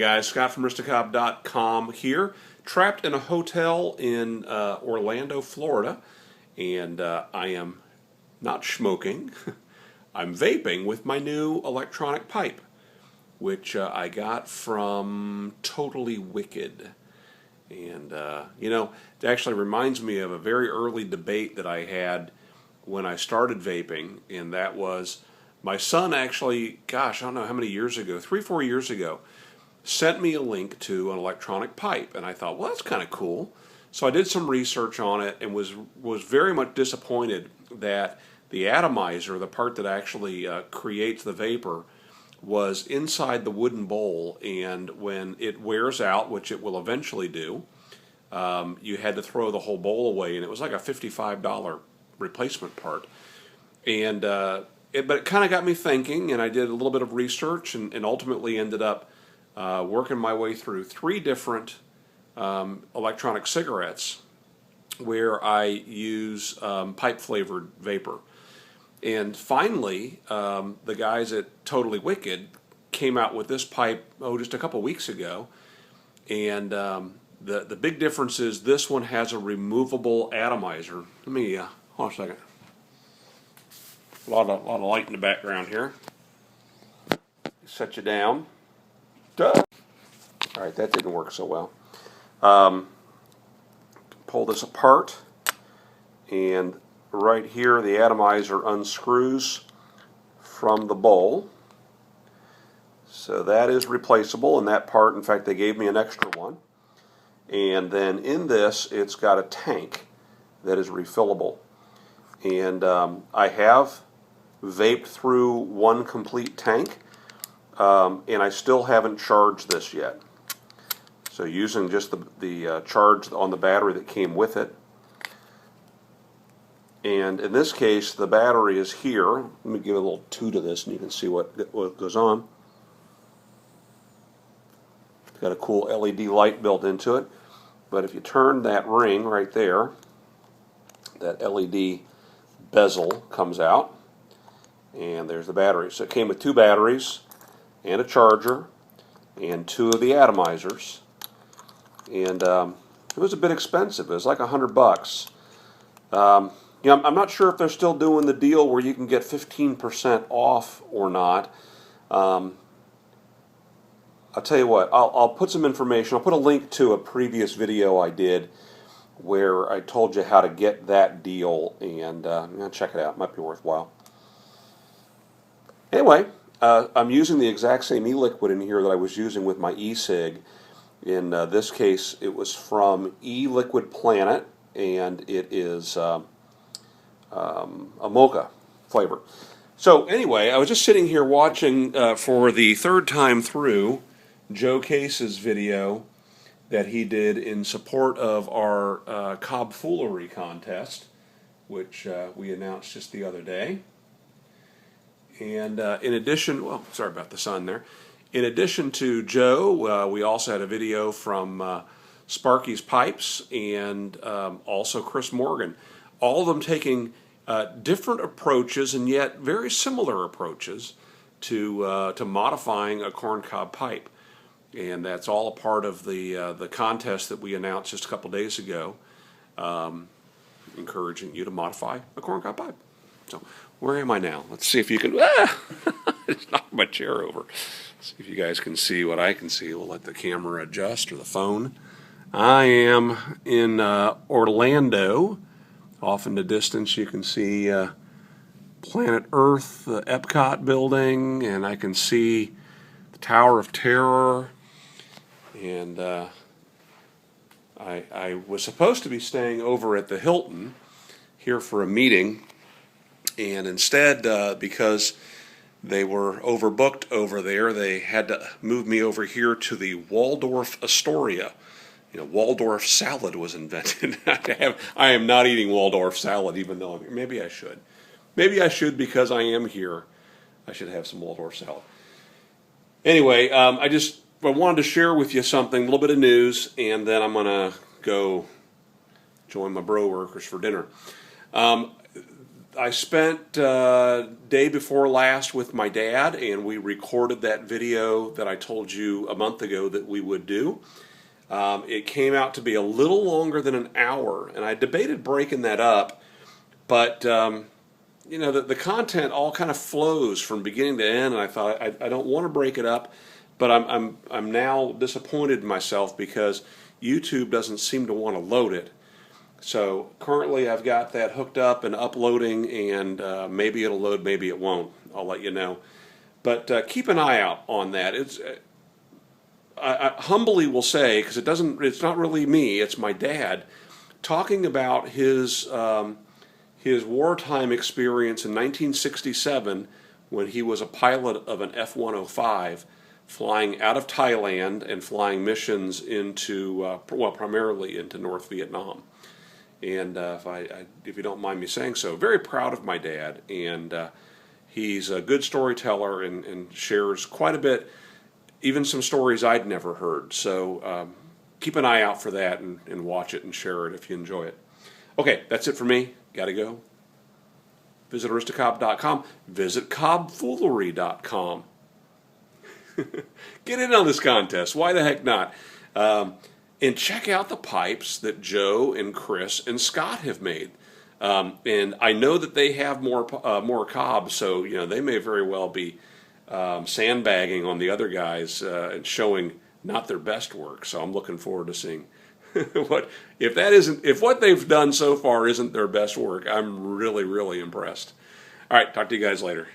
guys, Scott from Ristacob.com here, trapped in a hotel in Orlando, Florida, and I am not smoking. I'm vaping with my new electronic pipe, which I got from Totally Wicked. And, you know, it actually reminds me of a very early debate that I had when I started vaping, and that was my son actually, gosh, I don't know how many years ago, 3-4 years ago, sent me a link to an electronic pipe, and I thought, well, that's kind of cool. So I did some research on it and was very much disappointed that the atomizer, the part that actually creates the vapor, was inside the wooden bowl, and when it wears out, which it will eventually do, you had to throw the whole bowl away, and it was like a $55 replacement part. And but it kind of got me thinking, and I did a little bit of research, and ultimately ended up working my way through 3 different electronic cigarettes where I use pipe-flavored vapor. And finally, the guys at Totally Wicked came out with this pipe, just a couple weeks ago. And the big difference is this one has a removable atomizer. Let me, hold on a second. A lot of light in the background here. Set you down. Duh. All right, that didn't work so well. Pull this apart, and right here the atomizer unscrews from the bowl. So that is replaceable, and that part, in fact, they gave me an extra one. And then in this, it's got a tank that is refillable. And I have vaped through one complete tank, and I still haven't charged this yet. So using just the charge on the battery that came with it. And in this case, the battery is here. Let me give a little toot of this, and you can see what goes on. It's got a cool LED light built into it. But if you turn that ring right there, that LED bezel comes out, and there's the battery. So it came with 2 batteries and a charger and 2 of the atomizers. And it was a bit expensive. It was like $100. You know, I'm not sure if they're still doing the deal where you can get 15% off or not. I'll tell you what, I'll put some information. I'll put a link to a previous video I did where I told you how to get that deal, and check it out. It might be worthwhile. Anyway, I'm using the exact same e-liquid in here that I was using with my e-cig. In this case, it was from e-Liquid Planet, and it is a mocha flavor. So anyway, I was just sitting here watching for the 3rd time through Joe Case's video that he did in support of our Cobfoolery contest, which we announced just the other day. And in addition, well, sorry about the sun there. In addition to Joe, we also had a video from Sparky's Pipes and also Chris Morgan. All of them taking different approaches and yet very similar approaches to modifying a corncob pipe. And that's all a part of the contest that we announced just a couple days ago, encouraging you to modify a corncob pipe. So where am I now? Let's see if you can... Just knocked my chair over. See if you guys can see what I can see. We'll let the camera adjust, or the phone. I am in Orlando. Off in the distance you can see Planet Earth, the Epcot building, and I can see the Tower of Terror. And I was supposed to be staying over at the Hilton here for a meeting, and instead, because they were overbooked over there, they had to move me over here to the Waldorf Astoria. You know, Waldorf salad was invented. I am not eating Waldorf salad, even though maybe I should. Maybe I should, because I am here. I should have some Waldorf salad. Anyway, I wanted to share with you something, a little bit of news, and then I'm going to go join my bro workers for dinner. I spent day before last with my dad, and we recorded that video that I told you a month ago that we would do. It came out to be a little longer than an hour, and I debated breaking that up, but you know, the content all kind of flows from beginning to end, and I thought I don't want to break it up, but I'm now disappointed in myself because YouTube doesn't seem to want to load it. So currently I've got that hooked up and uploading, and maybe it'll load, maybe it won't. I'll let you know. But keep an eye out on that. It's I humbly will say, because it's not really me, it's my dad talking about his wartime experience in 1967 when he was a pilot of an F-105 flying out of Thailand and flying missions into well, primarily into North Vietnam. And if you don't mind me saying so, very proud of my dad, and he's a good storyteller and shares quite a bit, even some stories I'd never heard. So keep an eye out for that and watch it and share it if you enjoy it. Okay, that's it for me. Gotta go. Visit aristocob.com. Visit Cobfoolery.com. Get in on this contest. Why the heck not? And check out the pipes that Joe and Chris and Scott have made. And I know that they have more cobs, so you know they may very well be sandbagging on the other guys and showing not their best work. So I'm looking forward to seeing if what they've done so far isn't their best work. I'm really, really impressed. All right, talk to you guys later.